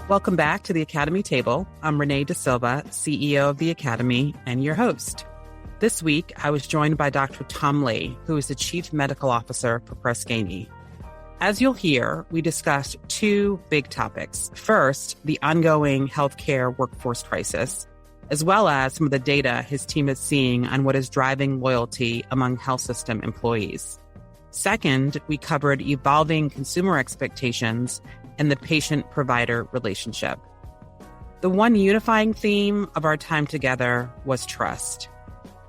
Welcome back to the Academy Table. I'm Renee DeSilva, CEO of the Academy, and your host. This week, I was joined by Dr. Tom Lee, who is the Chief Medical Officer for Press Ganey. As you'll hear, we discussed two big topics. First, the ongoing healthcare workforce crisis, as well as some of the data his team is seeing on what is driving loyalty among health system employees. Second, we covered evolving consumer expectations and the patient-provider relationship. The one unifying theme of our time together was trust.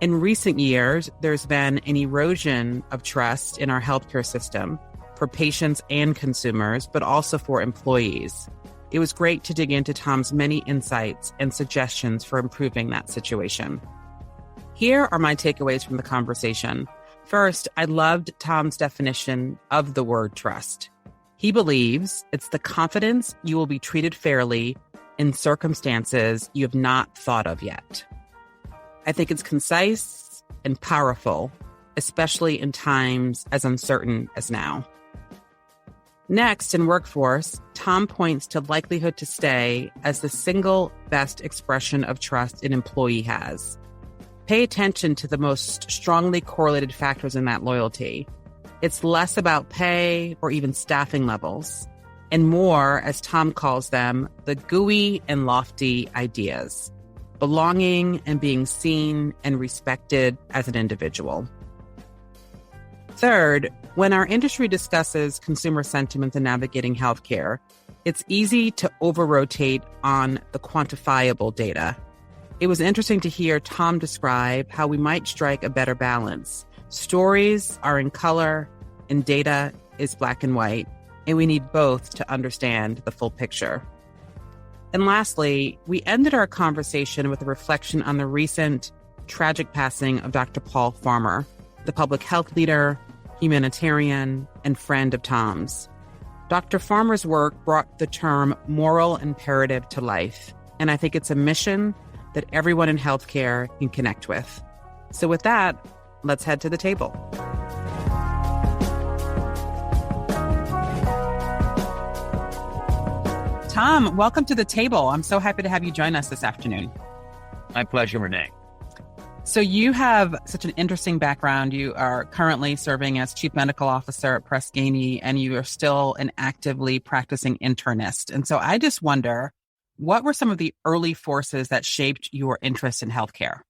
In recent years, there's been an erosion of trust in our healthcare system for patients and consumers, but also for employees. It was great to dig into Tom's many insights and suggestions for improving that situation. Here are my takeaways from the conversation. First, I loved Tom's definition of the word trust. He believes it's the confidence you will be treated fairly in circumstances you have not thought of yet. I think it's concise and powerful, especially in times as uncertain as now. Next, in workforce, Tom points to likelihood to stay as the single best expression of trust an employee has. Pay attention to the most strongly correlated factors in that loyalty. It's less about pay or even staffing levels, and more, as Tom calls them, the gooey and lofty ideas, belonging and being seen and respected as an individual. Third, when our industry discusses consumer sentiment and navigating healthcare, it's easy to over-rotate on the quantifiable data. It was interesting to hear Tom describe how we might strike a better balance. Stories are in color and data is black and white, and we need both to understand the full picture. And lastly, we ended our conversation with a reflection on the recent tragic passing of Dr. Paul Farmer, the public health leader, humanitarian, and friend of Tom's. Dr. Farmer's work brought the term moral imperative to life, and I think it's a mission that everyone in healthcare can connect with. So with that, let's head to the table. Tom, welcome to the table. I'm so happy to have you join us this afternoon. My pleasure, Renee. So you have such an interesting background. You are currently serving as Chief Medical Officer at Press Ganey, and you are still an actively practicing internist. And so I just wonder, what were some of the early forces that shaped your interest in healthcare?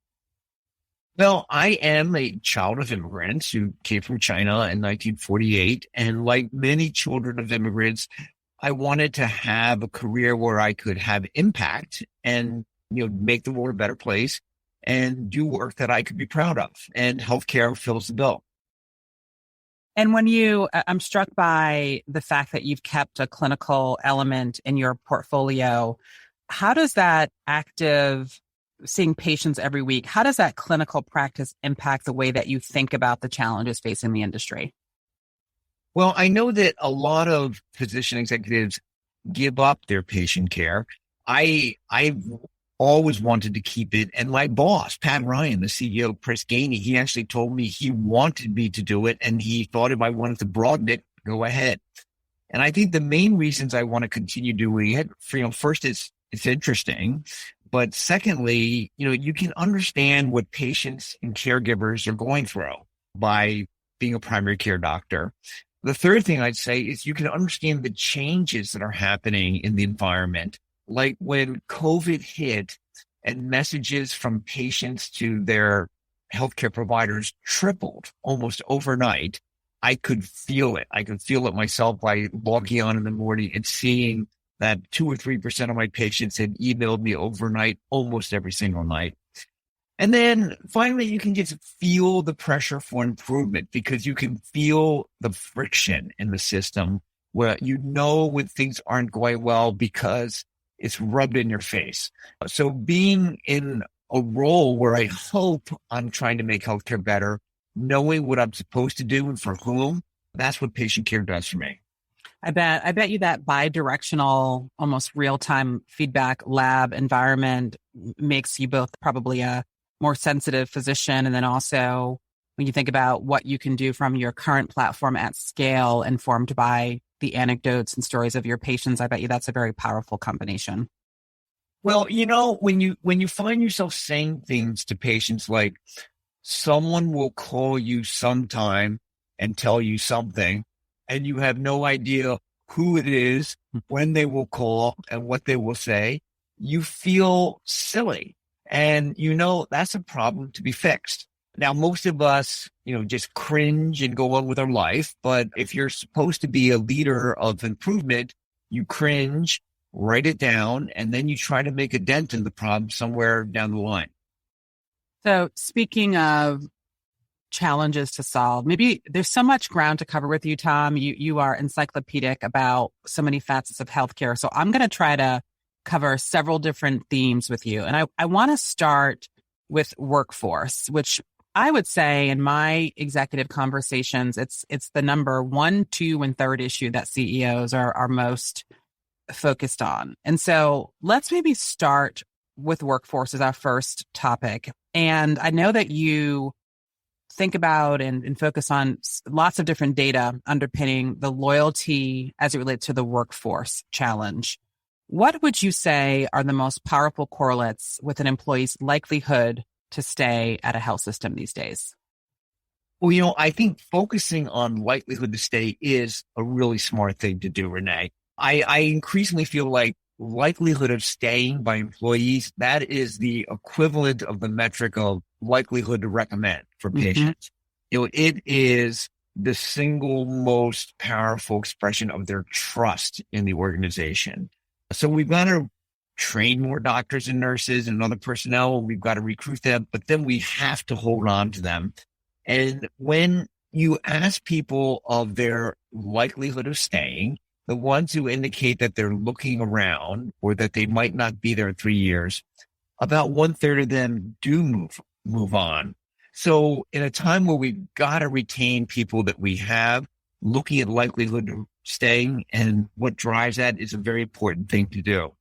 Well, I am a child of immigrants who came from China in 1948. And like many children of immigrants, I wanted to have a career where I could have impact and, make the world a better place and do work that I could be proud of. And healthcare fills the bill. And I'm struck by the fact that you've kept a clinical element in your portfolio. How does that active seeing patients every week, how does that clinical practice impact the way that you think about the challenges facing the industry? Well, I know that a lot of physician executives give up their patient care. I've always wanted to keep it. And my boss, Pat Ryan, the CEO of Press Ganey, he actually told me he wanted me to do it. And he thought if I wanted to broaden it, go ahead. And I think the main reasons I want to continue doing it, first it's interesting. But secondly, you can understand what patients and caregivers are going through by being a primary care doctor. The third thing I'd say is you can understand the changes that are happening in the environment. Like when COVID hit and messages from patients to their healthcare providers tripled almost overnight, I could feel it. I could feel it myself by logging on in the morning and seeing that 2 or 3% of my patients had emailed me overnight almost every single night. And then finally, you can just feel the pressure for improvement because you can feel the friction in the system where when things aren't going well because it's rubbed in your face. So being in a role where I hope I'm trying to make healthcare better, knowing what I'm supposed to do and for whom, that's what patient care does for me. I bet you that bi-directional, almost real-time feedback lab environment makes you both probably a more sensitive physician. And then also when you think about what you can do from your current platform at scale, informed by the anecdotes and stories of your patients, I bet you that's a very powerful combination. Well, when you find yourself saying things to patients like, someone will call you sometime and tell you something, and you have no idea who it is, when they will call, and what they will say, you feel silly. And that's a problem to be fixed. Now, most of us, just cringe and go on with our life. But if you're supposed to be a leader of improvement, you cringe, write it down, and then you try to make a dent in the problem somewhere down the line. So speaking of challenges to solve, maybe there's so much ground to cover with you, Tom. You are encyclopedic about so many facets of healthcare. So I'm going to try to cover several different themes with you. And I want to start with workforce, which I would say in my executive conversations, it's the number 1, 2, and 3rd issue that CEOs are most focused on. And so let's maybe start with workforce as our first topic. And I know that you think about and focus on lots of different data underpinning the loyalty as it relates to the workforce challenge. What would you say are the most powerful correlates with an employee's likelihood to stay at a health system these days? Well, I think focusing on likelihood to stay is a really smart thing to do, Renee. I increasingly feel like likelihood of staying by employees, that is the equivalent of the metric of likelihood to recommend for patients. It is the single most powerful expression of their trust in the organization. So we've got to train more doctors and nurses and other personnel. We've got to recruit them, but then we have to hold on to them. And when you ask people of their likelihood of staying, the ones who indicate that they're looking around or that they might not be there in 3 years, about 1/3 of them do move on. So in a time where we've got to retain people that we have, looking at likelihood of staying and what drives that is a very important thing to do.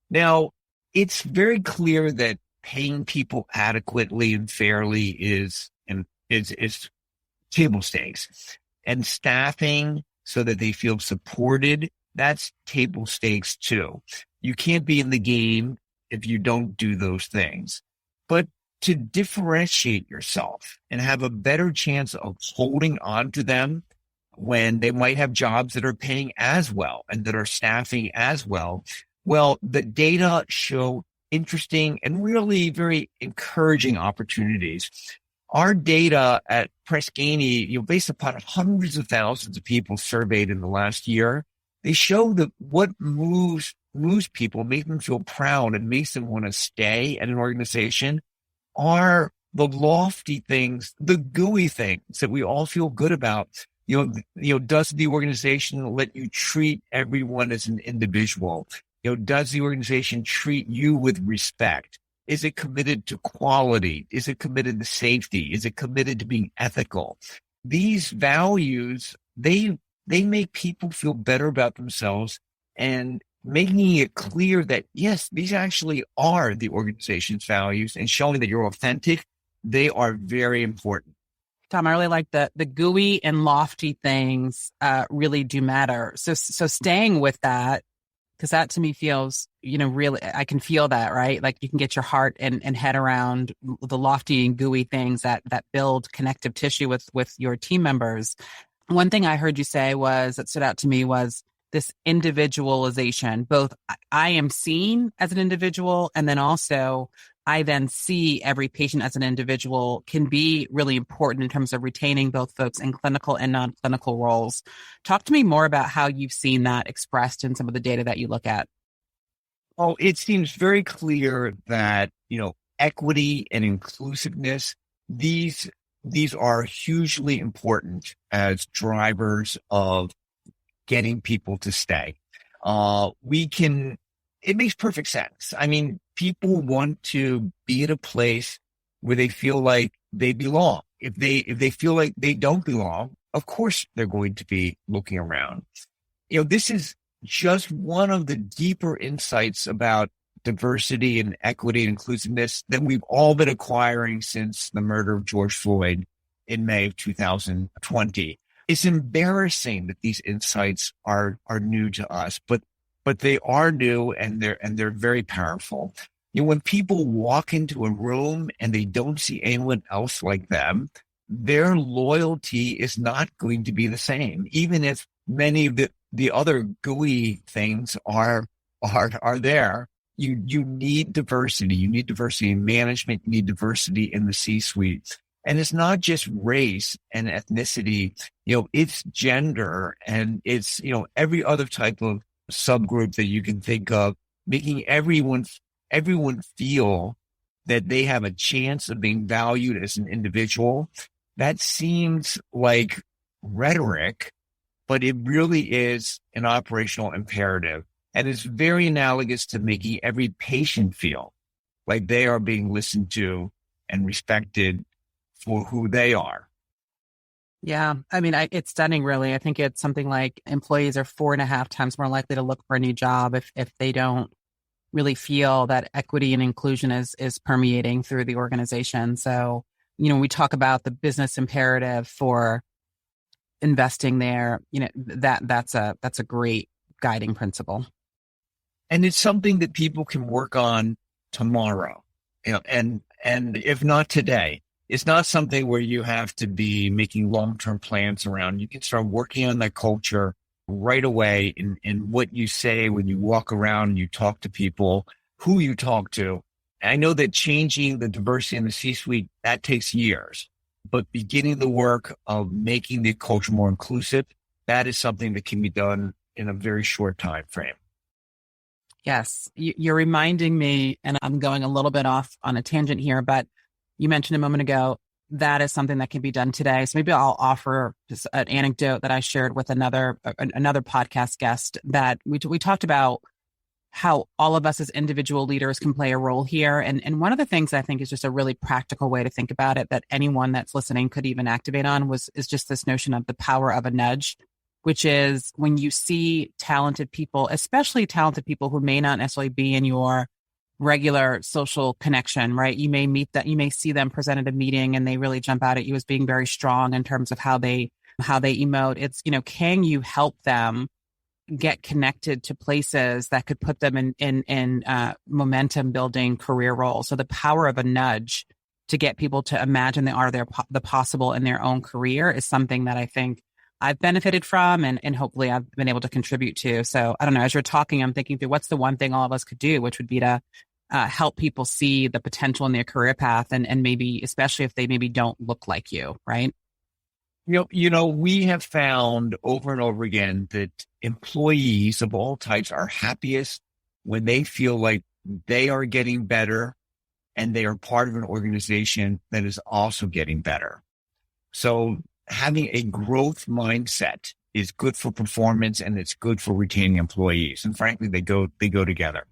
Now, it's very clear that paying people adequately and fairly is table stakes, and staffing so that they feel supported, that's table stakes too. You can't be in the game if you don't do those things. But to differentiate yourself and have a better chance of holding on to them when they might have jobs that are paying as well and that are staffing as well, well, the data show interesting and really very encouraging opportunities. Our data at Press Ganey, based upon hundreds of thousands of people surveyed in the last year, they show that what moves people, makes them feel proud and makes them want to stay at an organization are the lofty things, the gooey things that we all feel good about. Does the organization let you treat everyone as an individual? Does the organization treat you with respect? Is it committed to quality? Is it committed to safety? Is it committed to being ethical? These values, they make people feel better about themselves, and making it clear that, yes, these actually are the organization's values, and showing that you're authentic, they are very important. Tom, I really like the gooey and lofty things really do matter. So staying with that, because that to me feels, really, I can feel that, right? Like you can get your heart and head around the lofty and gooey things that build connective tissue with your team members. One thing I heard you say that stood out to me was this individualization. Both I am seen as an individual, and then also I then see every patient as an individual can be really important in terms of retaining both folks in clinical and non-clinical roles. Talk to me more about how you've seen that expressed in some of the data that you look at. Oh, it seems very clear that, equity and inclusiveness, these are hugely important as drivers of getting people to stay. It makes perfect sense. I mean, people want to be at a place where they feel like they belong. If they feel like they don't belong, of course they're going to be looking around. This is just one of the deeper insights about diversity and equity and inclusiveness that we've all been acquiring since the murder of George Floyd in May of 2020. It's embarrassing that these insights are new to us, but they are new, and they're very powerful. When people walk into a room and they don't see anyone else like them, their loyalty is not going to be the same, even if many of the other gooey things are there. You need diversity. You need diversity in management. You need diversity in the C-suite. And it's not just race and ethnicity, it's gender, and it's, every other type of subgroup that you can think of, making everyone feel that they have a chance of being valued as an individual. That seems like rhetoric, but it really is an operational imperative. And it's very analogous to making every patient feel like they are being listened to and respected for who they are. Yeah. I mean, it's stunning, really. I think it's something like employees are 4.5 times more likely to look for a new job if they don't really feel that equity and inclusion is permeating through the organization. So, we talk about the business imperative for investing there, that's a great guiding principle. And it's something that people can work on tomorrow, and if not today. It's not something where you have to be making long-term plans around. You can start working on that culture right away in what you say when you walk around and you talk to people, who you talk to. And I know that changing the diversity in the C-suite, that takes years, but beginning the work of making the culture more inclusive, that is something that can be done in a very short time frame. Yes, you're reminding me, and I'm going a little bit off on a tangent here, but you mentioned a moment ago, that is something that can be done today. So maybe I'll offer just an anecdote that I shared with another podcast guest, that we talked about how all of us as individual leaders can play a role here. And one of the things I think is just a really practical way to think about it that anyone that's listening could even activate on is just this notion of the power of a nudge, which is when you see talented people, especially talented people who may not necessarily be in your regular social connection, right? You may see them present at a meeting and they really jump out at you as being very strong in terms of how they emote. It's, can you help them get connected to places that could put them in momentum building career roles? So the power of a nudge to get people to imagine they are the possible in their own career is something that I think I've benefited from and hopefully I've been able to contribute to. So I don't know, as you're talking, I'm thinking through what's the one thing all of us could do, which would be to help people see the potential in their career path and maybe, especially if they maybe don't look like you, right? We have found over and over again that employees of all types are happiest when they feel like they are getting better and they are part of an organization that is also getting better. So having a growth mindset is good for performance and it's good for retaining employees. And frankly, they go together.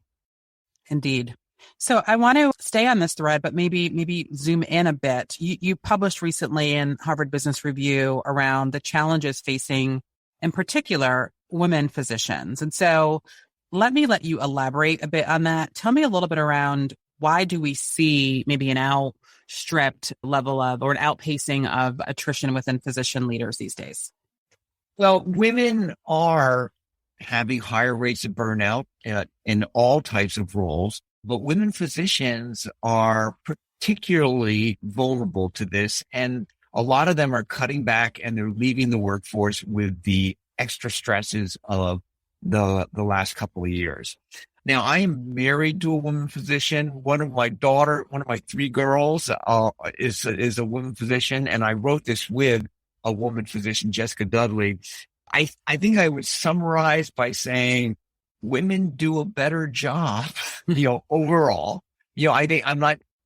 Indeed. So I want to stay on this thread, but maybe zoom in a bit. You published recently in Harvard Business Review around the challenges facing, in particular, women physicians. And so let you elaborate a bit on that. Tell me a little bit around why do we see maybe an outstripped level of or an outpacing of attrition within physician leaders these days? Well, women are having higher rates of burnout in all types of roles, but women physicians are particularly vulnerable to this. And a lot of them are cutting back and they're leaving the workforce with the extra stresses of the last couple of years. Now, I am married to a woman physician. One of my 3 girls is a woman physician. And I wrote this with a woman physician, Jessica Dudley. I think I would summarize by saying women do a better job, overall. I think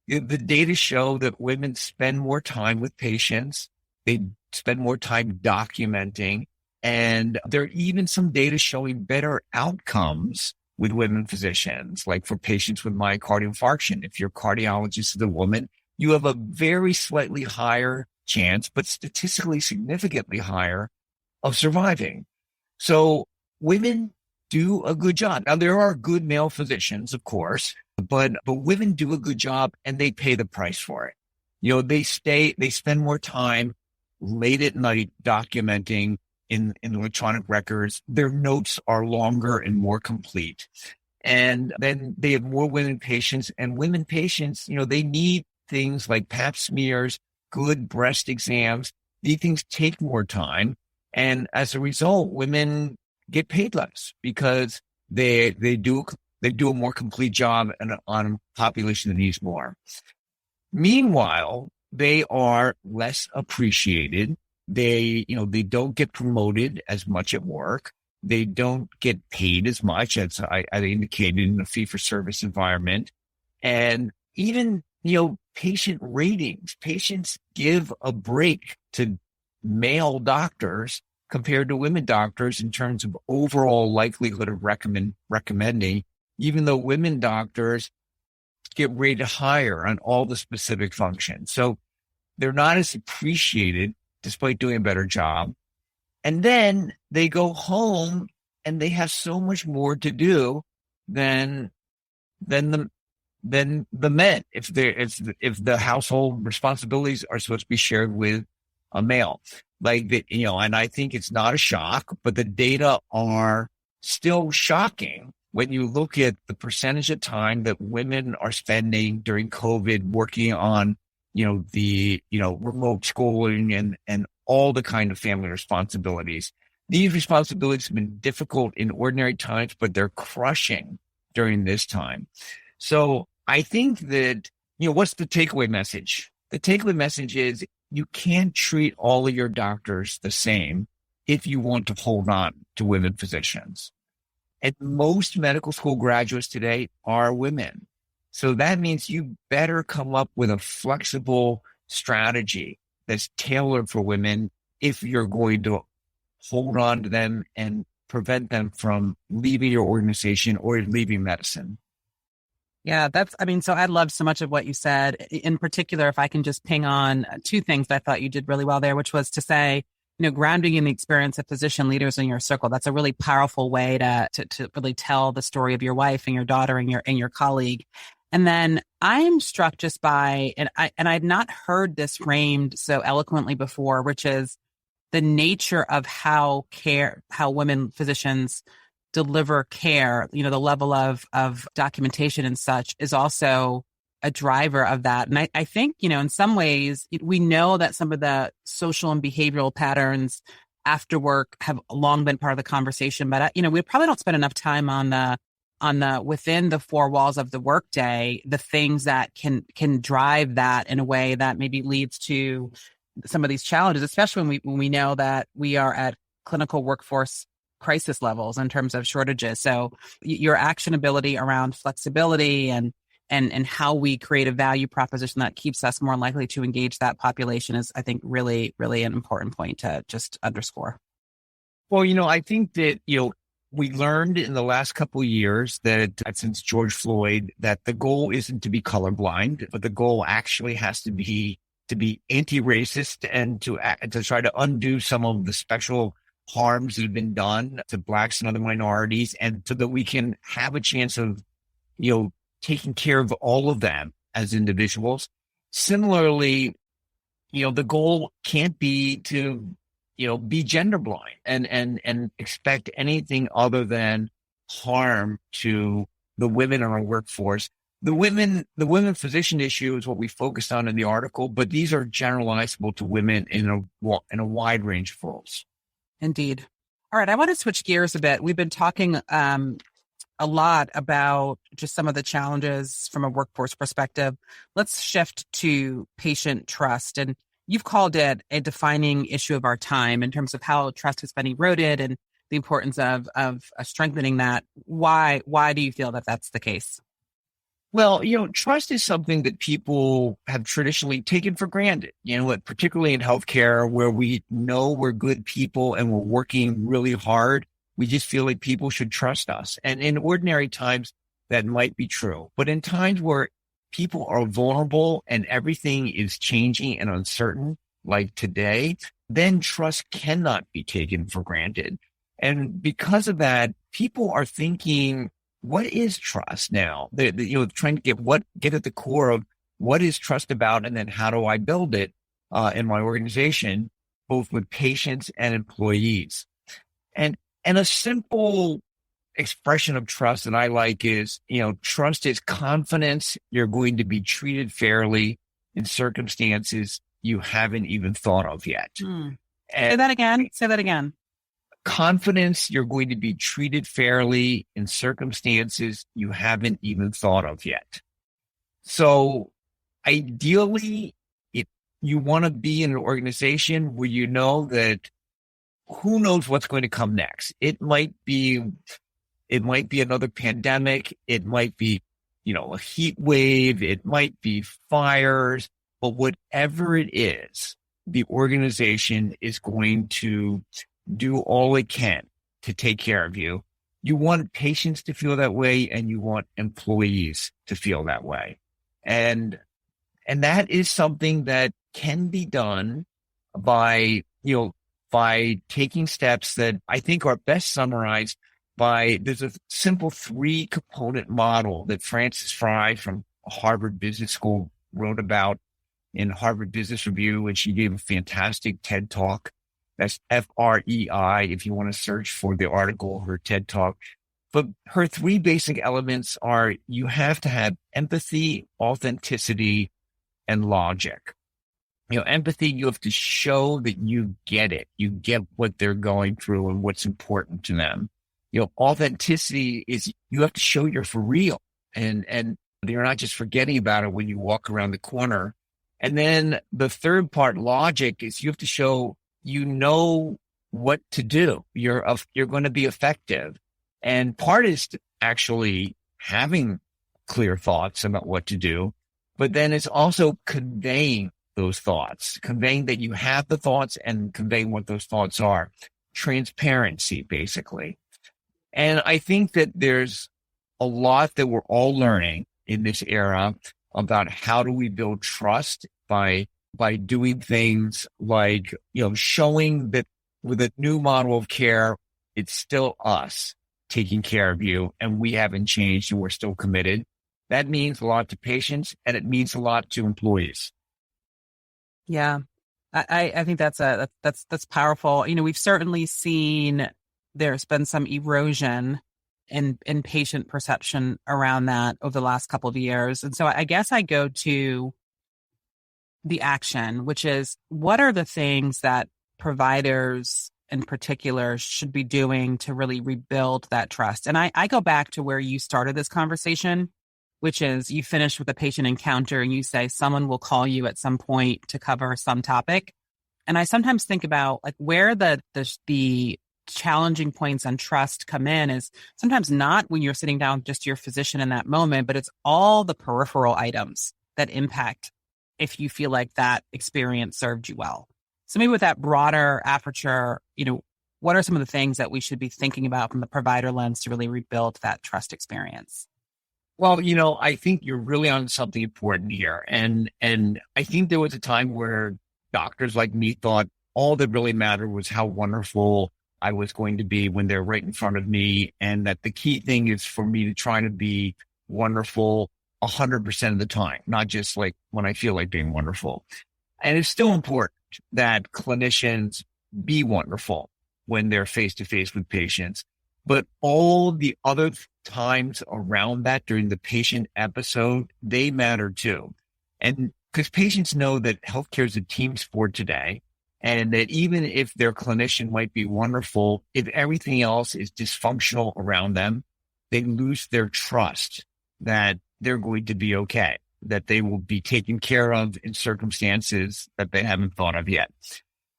the data show that women spend more time with patients. They spend more time documenting. And there are even some data showing better outcomes with women physicians, like for patients with myocardial infarction. If your cardiologist is a woman, you have a very slightly higher chance, but statistically significantly higher, of surviving. So women do a good job. Now, there are good male physicians, of course, but women do a good job and they pay the price for it. They spend more time late at night documenting in electronic records. Their notes are longer and more complete. And then they have more women patients, and women patients, they need things like pap smears, good breast exams. These things take more time. And as a result, women get paid less because they do a more complete job on a population that needs more. Meanwhile, they are less appreciated. They don't get promoted as much at work. They don't get paid as much, as I indicated, in a fee-for-service environment. And even, patient ratings, patients give a break to male doctors compared to women doctors in terms of overall likelihood of recommending, even though women doctors get rated higher on all the specific functions. So they're not as appreciated despite doing a better job. And then they go home and they have so much more to do than the men. If the household responsibilities are supposed to be shared with a male, and I think it's not a shock, but the data are still shocking when you look at the percentage of time that women are spending during COVID working on, the remote schooling and all the kind of family responsibilities. These responsibilities have been difficult in ordinary times, but they're crushing during this time. So I think that, what's the takeaway message? The takeaway message is you can't treat all of your doctors the same if you want to hold on to women physicians. And most medical school graduates today are women. So that means you better come up with a flexible strategy that's tailored for women if you're going to hold on to them and prevent them from leaving your organization or leaving medicine. Yeah, so I loved so much of what you said. In particular, if I can just ping on two things that I thought you did really well there, which was to say, grounding in the experience of physician leaders in your circle. That's a really powerful way to really tell the story of your wife and your daughter and your colleague. And then I am struck just by, and I'd not heard this framed so eloquently before, which is the nature of how women physicians deliver care. The level of documentation and such is also a driver of that. And I think, in some ways, we know that some of the social and behavioral patterns after work have long been part of the conversation, but, we probably don't spend enough time on the within the four walls of the workday, the things that can drive that in a way that maybe leads to some of these challenges, especially when we know that we are at clinical workforce crisis levels in terms of shortages. So your actionability around flexibility and how we create a value proposition that keeps us more likely to engage that population is, I think, really, really an important point to just underscore. Well, I think that, we learned in the last couple of years that since George Floyd, that the goal isn't to be colorblind, but the goal actually has to be anti-racist and to try to undo some of the special harms that have been done to Blacks and other minorities, and so that we can have a chance of, taking care of all of them as individuals. Similarly, the goal can't be to, be gender blind and expect anything other than harm to the women in our workforce. The women physician issue is what we focused on in the article, but these are generalizable to women in a wide range of roles. Indeed. All right. I want to switch gears a bit. We've been talking a lot about just some of the challenges from a workforce perspective. Let's shift to patient trust. And you've called it a defining issue of our time in terms of how trust has been eroded and the importance of strengthening that. Why do you feel that that's the case? Well, trust is something that people have traditionally taken for granted, particularly in healthcare, where we know we're good people and we're working really hard. We just feel like people should trust us. And in ordinary times, that might be true. But in times where people are vulnerable and everything is changing and uncertain, like today, then trust cannot be taken for granted. And because of that, people are thinking, what is trust now? They're trying to get at the core of what is trust about, and then how do I build it in my organization? both with patients and employees. And a simple expression of trust that I like is, trust is confidence you're going to be treated fairly in circumstances you haven't even thought of yet. Say that again. Confidence you're going to be treated fairly in circumstances you haven't even thought of yet. So ideally, you want to be in an organization where you know that who knows what's going to come next. It might be another pandemic. It might be, a heat wave. It might be fires, but whatever it is, the organization is going to do all it can to take care of you. You want patients to feel that way, and you want employees to feel that way. And that is something that can be done by taking steps that I think are best summarized there's a simple 3-component model that Frances Frei from Harvard Business School wrote about in Harvard Business Review, and she gave a fantastic TED Talk. That's FREI, if you want to search for the article, her TED Talk. But her 3 basic elements are you have to have empathy, authenticity, and logic. Empathy, you have to show that you get it. You get what they're going through and what's important to them. Authenticity is you have to show you're for real and you're not just forgetting about it when you walk around the corner. And then the third part, logic, is you have to show you know what to do. You're going to be effective. And part is actually having clear thoughts about what to do, but then it's also conveying those thoughts, conveying that you have the thoughts and conveying what those thoughts are. Transparency, basically. And I think that there's a lot that we're all learning in this era about how do we build trust by doing things like, showing that with a new model of care, it's still us taking care of you and we haven't changed and we're still committed. That means a lot to patients and it means a lot to employees. Yeah, I think that's powerful. We've certainly seen there's been some erosion in patient perception around that over the last couple of years. And so I guess I go to the action, which is what are the things that providers in particular should be doing to really rebuild that trust? And I go back to where you started this conversation, which is you finish with a patient encounter and you say someone will call you at some point to cover some topic. And I sometimes think about like where the challenging points on trust come in is sometimes not when you're sitting down with just your physician in that moment, but it's all the peripheral items that impact if you feel like that experience served you well. So maybe with that broader aperture, what are some of the things that we should be thinking about from the provider lens to really rebuild that trust experience? Well, I think you're really on something important here. And I think there was a time where doctors like me thought all that really mattered was how wonderful I was going to be when they're right in front of me. And that the key thing is for me to try to be wonderful 100% of the time, not just like when I feel like being wonderful. And it's still important that clinicians be wonderful when they're face to face with patients. But all the other times around that during the patient episode, they matter too. And because patients know that healthcare is a team sport today, and that even if their clinician might be wonderful, if everything else is dysfunctional around them, they lose their trust that they're going to be okay, that they will be taken care of in circumstances that they haven't thought of yet.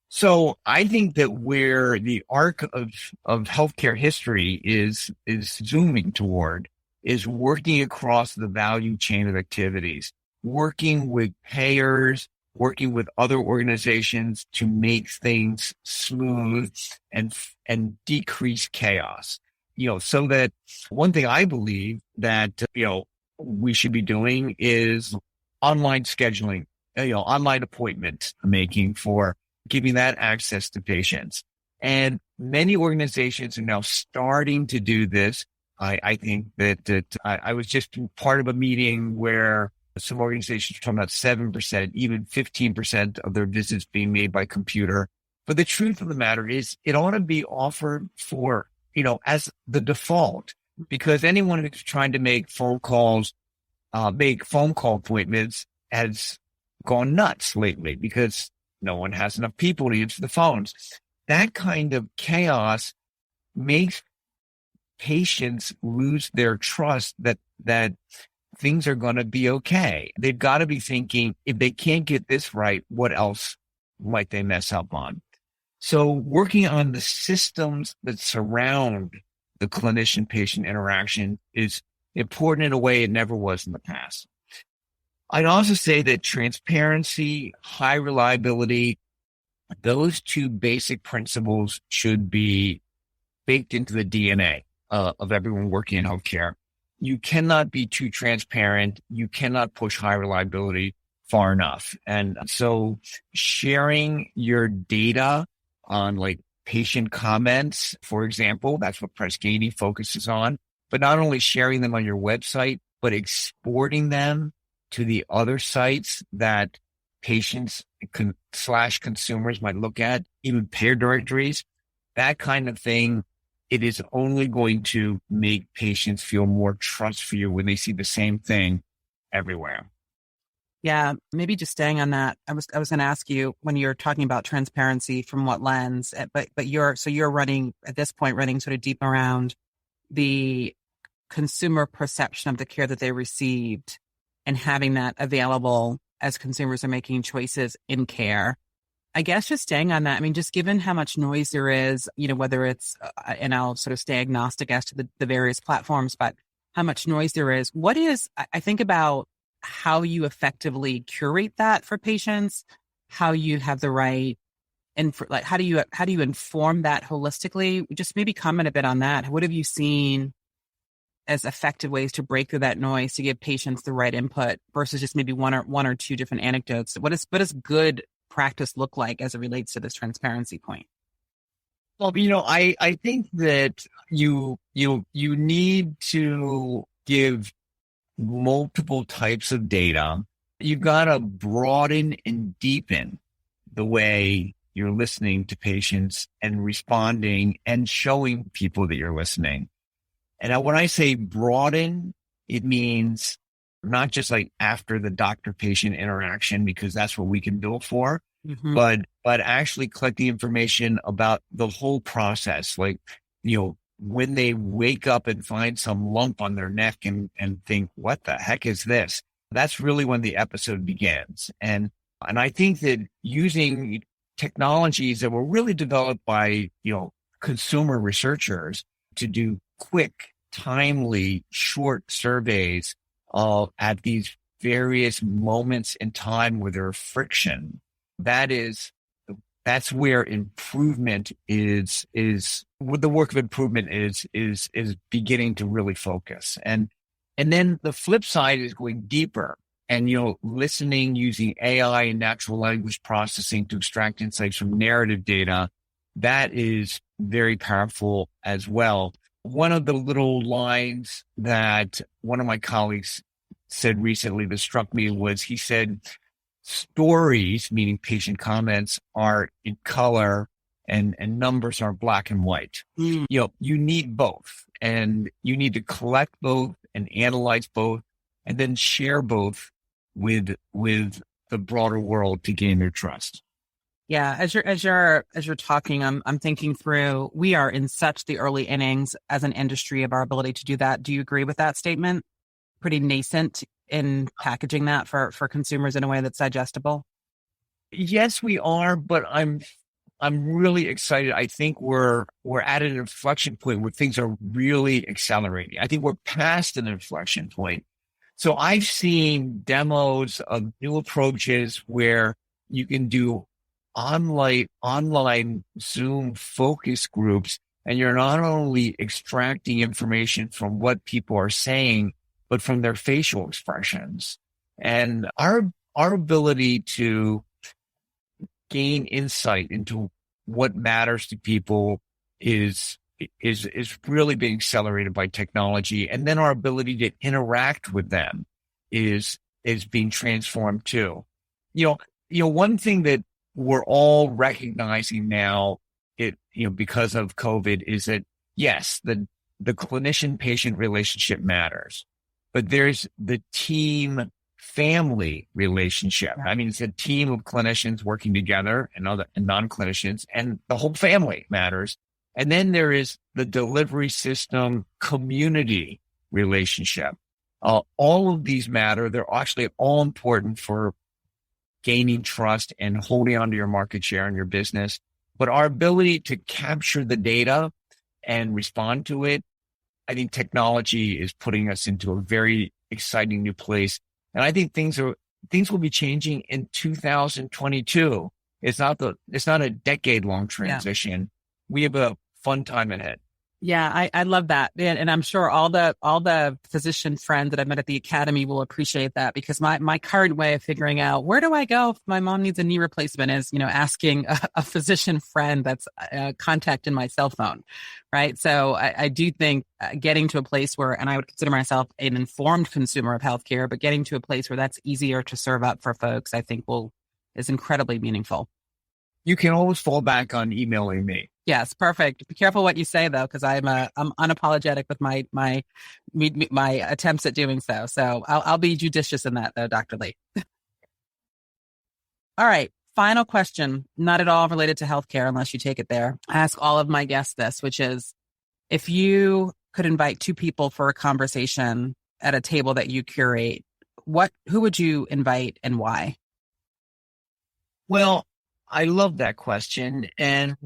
So I think that where the arc of healthcare history is zooming toward is working across the value chain of activities, working with payers, working with other organizations to make things smooth and decrease chaos. So that one thing I believe that, we should be doing is online scheduling, online appointment making for giving that access to patients. And many organizations are now starting to do this. I think that I was just part of a meeting where some organizations are talking about 7%, even 15% of their visits being made by computer. But the truth of the matter is it ought to be offered for, as the default, because anyone who's trying to make phone call appointments has gone nuts lately because no one has enough people to answer the phones. That kind of chaos makes patients lose their trust that things are going to be okay. They've got to be thinking, if they can't get this right, what else might they mess up on? So working on the systems that surround the clinician-patient interaction is important in a way it never was in the past. I'd also say that transparency, high reliability, those two basic principles should be baked into the DNA of everyone working in healthcare. You cannot be too transparent. You cannot push high reliability far enough. And so sharing your data on like patient comments, for example, that's what Press Ganey focuses on, but not only sharing them on your website, but exporting them to the other sites that patients / consumers might look at, even payer directories, that kind of thing. It is only going to make patients feel more trust for you when they see the same thing everywhere. Yeah, maybe just staying on that. I was going to ask you, when you're talking about transparency, from what lens? But you're running at this point, running sort of deep around the consumer perception of the care that they received and having that available as consumers are making choices in care. I guess just staying on that, I mean, just given how much noise there is, whether it's, and I'll sort of stay agnostic as to the various platforms, but how much noise there is, I think about how you effectively curate that for patients, how you have the right, and how do you inform that holistically? Just maybe comment a bit on that. What have you seen as effective ways to break through that noise to give patients the right input versus just maybe one or two different anecdotes? What does good practice look like as it relates to this transparency point? Well, I think that you need to give multiple types of data. You've got to broaden and deepen the way you're listening to patients and responding and showing people that you're listening. And when I say broaden, it means not just like after the doctor-patient interaction, because that's what we can bill for, but actually collect the information about the whole process. Like, when they wake up and find some lump on their neck and think, what the heck is this? That's really when the episode begins. And I think that using technologies that were really developed by, consumer researchers to do quick, timely, short surveys at these various moments in time where there's friction, that's where improvement is the work of improvement is beginning to really focus. And then the flip side is going deeper and, listening using AI and natural language processing to extract insights from narrative data. That is very powerful as well. One of the little lines that one of my colleagues said recently that struck me was, he said, stories, meaning patient comments, are in color and numbers are black and white. You need both, and you need to collect both and analyze both and then share both with the broader world to gain their trust. Yeah, as you're talking, I'm thinking through, we are in such the early innings as an industry of our ability to do that. Do you agree with that statement? Pretty nascent in packaging that for consumers in a way that's digestible? Yes, we are, but I'm really excited. I think we're at an inflection point where things are really accelerating. I think we're past an inflection point. So I've seen demos of new approaches where you can do online Zoom focus groups, and you're not only extracting information from what people are saying, but from their facial expressions. And our ability to gain insight into what matters to people is really being accelerated by technology. And then our ability to interact with them is being transformed too. One thing that we're all recognizing now because of COVID is that, yes, the clinician-patient relationship matters, but there's the team-family relationship. I mean, it's a team of clinicians working together and non-clinicians, and the whole family matters. And then there is the delivery system community relationship. All of these matter. They're actually all important for gaining trust and holding onto your market share in your business. But our ability to capture the data and respond to it, I think technology is putting us into a very exciting new place. And I think things will be changing in 2022. It's not a decade-long transition. Yeah. We have a fun time ahead. Yeah, I love that. And I'm sure all the physician friends that I met at the academy will appreciate that, because my current way of figuring out where do I go if my mom needs a knee replacement is, asking a physician friend that's contacting my cell phone. Right. So I do think getting to a place where, and I would consider myself an informed consumer of healthcare, but getting to a place where that's easier to serve up for folks, I think is incredibly meaningful. You can always fall back on emailing me. Yes, perfect. Be careful what you say, though, because I'm unapologetic with my attempts at doing so. So I'll be judicious in that, though, Dr. Lee. All right. Final question, not at all related to healthcare, unless you take it there. I ask all of my guests this, which is, if you could invite two people for a conversation at a table that you curate, who would you invite and why? Well, I love that question. And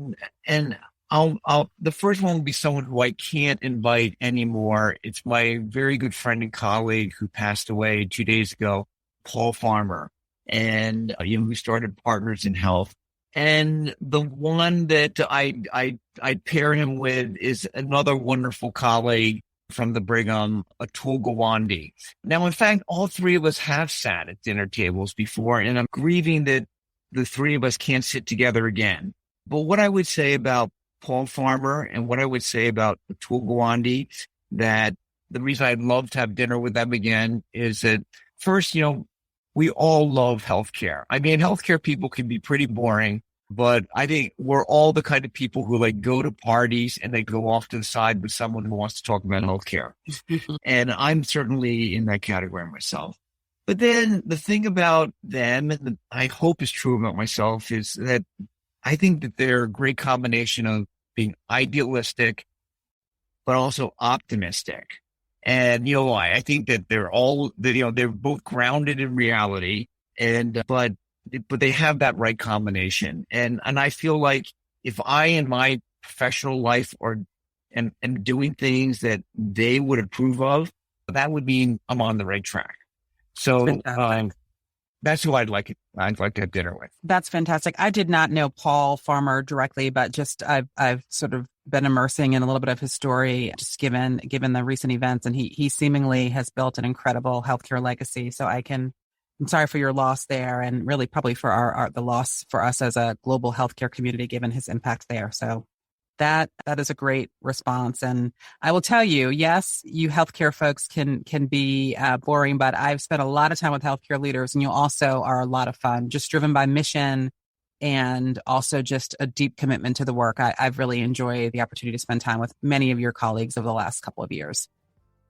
I'll the first one will be someone who I can't invite anymore. It's my very good friend and colleague who passed away 2 days ago, Paul Farmer. And, we started Partners in Health. And the one that I'd pair him with is another wonderful colleague from the Brigham, Atul Gawande. Now, in fact, all three of us have sat at dinner tables before, and I'm grieving that the three of us can't sit together again. But what I would say about Paul Farmer and what I would say about Atul Gawande, that the reason I'd love to have dinner with them again is that first, we all love healthcare. I mean, healthcare people can be pretty boring, but I think we're all the kind of people who go to parties and they go off to the side with someone who wants to talk about healthcare. And I'm certainly in that category myself. But then the thing about them, and I hope is true about myself, is that I think that they're a great combination of being idealistic, but also optimistic. And I think that they're both grounded in reality, but they have that right combination. And I feel like if I in my professional life am doing things that they would approve of, that would mean I'm on the right track. So that's who I'd like to have dinner with. That's fantastic. I did not know Paul Farmer directly, but just I've sort of been immersing in a little bit of his story, just given the recent events, and he seemingly has built an incredible healthcare legacy. So I'm sorry for your loss there, and really probably for the loss for us as a global healthcare community, given his impact there. So that is a great response. And I will tell you, yes, you healthcare folks can be boring, but I've spent a lot of time with healthcare leaders, and you also are a lot of fun, just driven by mission and also just a deep commitment to the work. I've really enjoyed the opportunity to spend time with many of your colleagues over the last couple of years.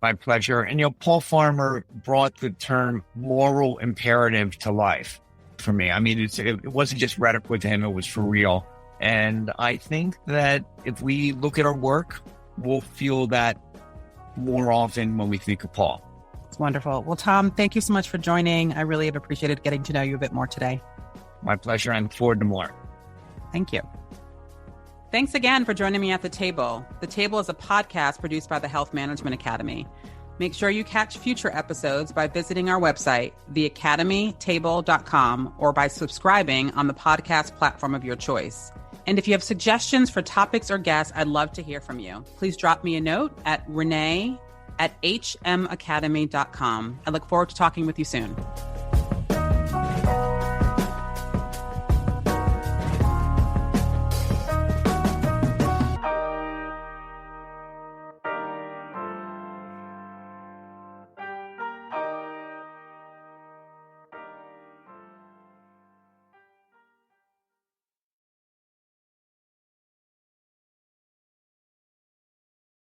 My pleasure. And, Paul Farmer brought the term moral imperative to life for me. I mean, it wasn't just rhetoric with him, it was for real. And I think that if we look at our work, we'll feel that more often when we think of Paul. It's wonderful. Well, Tom, thank you so much for joining. I really have appreciated getting to know you a bit more today. My pleasure. I look forward to more. Thank you. Thanks again for joining me at The Table. The Table is a podcast produced by the Health Management Academy. Make sure you catch future episodes by visiting our website, theacademytable.com, or by subscribing on the podcast platform of your choice. And if you have suggestions for topics or guests, I'd love to hear from you. Please drop me a note at Renee@hmacademy.com. I look forward to talking with you soon.